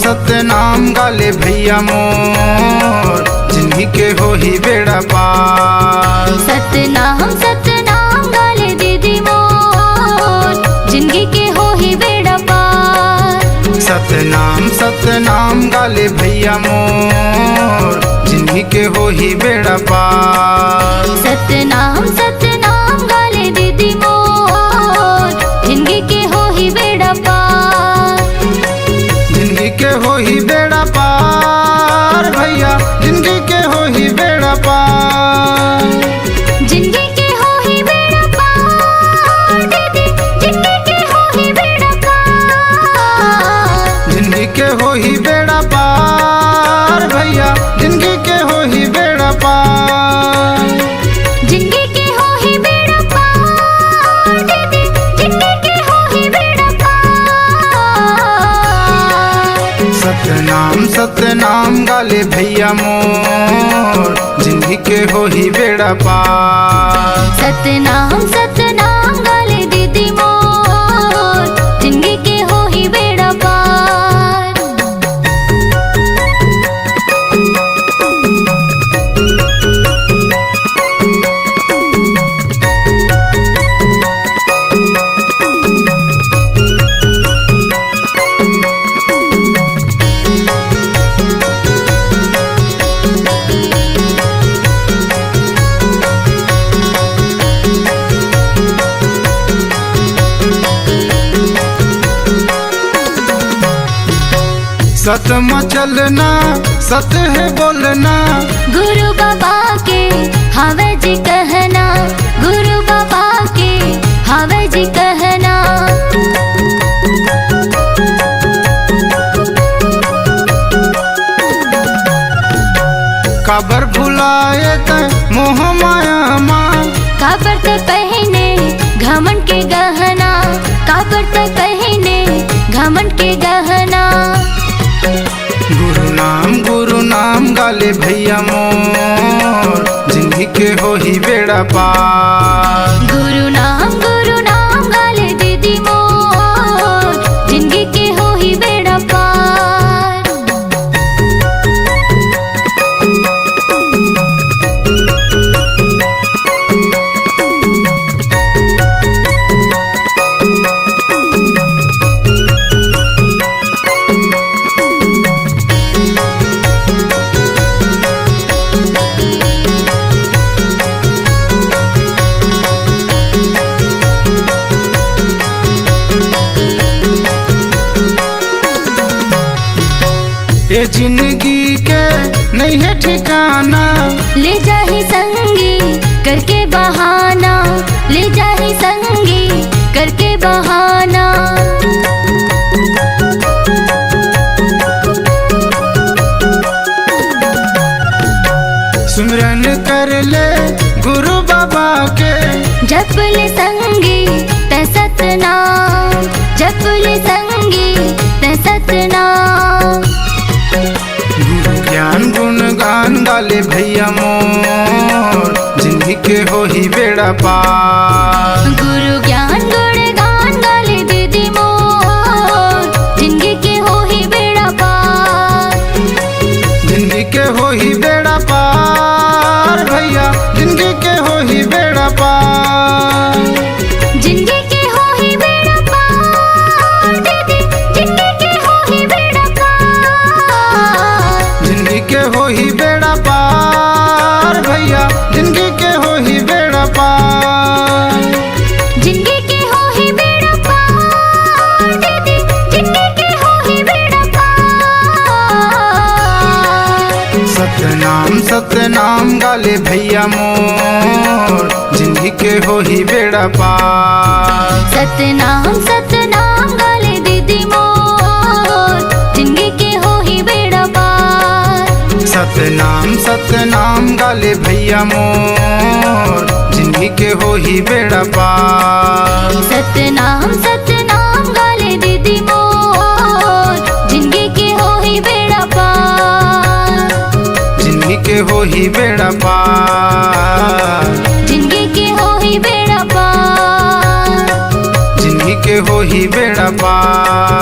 सतनाम गाले भैया मोर, जिंदगी के हो ही बेड़ा पार। सतनाम सतनाम गाले दीदी मोर, जिंदगी के हो ही बेड़ा पार। सतनाम सतनाम गाले भैया मोर, जिंदगी के हो ही बेड़ा पार। सतनाम सतनाम गाले दीदी मोर, जिंदगी के हो ही बेड़ा पार। जिंदगी के हो ही बेड़ा पार भैया, जिंदगी के हो ही बेड़ा पार। जिंदगी के हो ही बेड़ा पार दीदी, जिंदगी के हो ही बेड़ा पार। जिंदगी के हो ही बेड़ा पार भैया, जिंदगी के हो ही बेड़ा पार। जिंदगी के हो ही बेड़ा पार दीदी, जिंदगी के हो ही बेड़ा पार। सतनाम सतनाम गाले भैया मोर, जिंदगी के हो ही बेड़ा पार। सतनाम सतनाम गाले दीदी मोर, जिंदगी के हो ही बेड़ा पार। सत मचलना सत है बोलना, गुरु बाबा के हवे जी कहना, गुरु बाबा के हवे जी कहना। काबर भुलाए त मोह माया माँ। काबर त पहने घमंड के गहना, काबर त पहने घमंड के गहना। गुरु नाम गाले भैया मोर, जिंदगी के हो ही बेड़ा पार। गुरु नाम गाले दीदी मोर, जिंदगी के हो ही बेड़ा पार। ये जिंदगी के नहीं है ठिकाना, ले जाही संगी करके बहाना, ले जाही संगी करके बहाना। सुमिरन कर ले गुरु बाबा के, जप ले संगी ते सतनाम, जप ले संगी ते सतनाम। गुरु ज्ञान गुण गान गाले भैया मोर, जिंदगी के हो ही बेड़ा पार। गुरु ज्ञान गुण गान गाले दीदी मोर, जिंदगी के हो ही बेड़ा पार। जिंदगी के हो ही बेड़ा पार भैया, जिंदगी के हो ही बेड़ा पार। जिंदगी के हो ही बेड़ा पार दीदी, जिंदगी के हो ही बेड़ा पार। जिंदगी के हो ही बेड़ा पार भैया, जिंदगी के हो ही बेड़ा पार। जिंदगी के हो ही बेड़ा पार दीदी, जिंदगी के हो ही बेड़ा पार। सतनाम सतनाम गाले भैया मोर, जिंदगी के हो ही बेड़ा पार। सतनाम सतनाम गाले दीदी मोर, जिंदगी के हो ही बेड़ा पार। सतनाम सतनाम गाले भैया मोर, जिंदगी के हो ही बेड़ा पार। सतनाम सतनाम गाले दीदी मोर, जिंदगी के हो ही बेड़ा पार। जिंदगी के हो ही बेड़ा पार। जिंदगी के हो ही बेड़ा पार। जिंदगी के हो ही बेड़ा पार।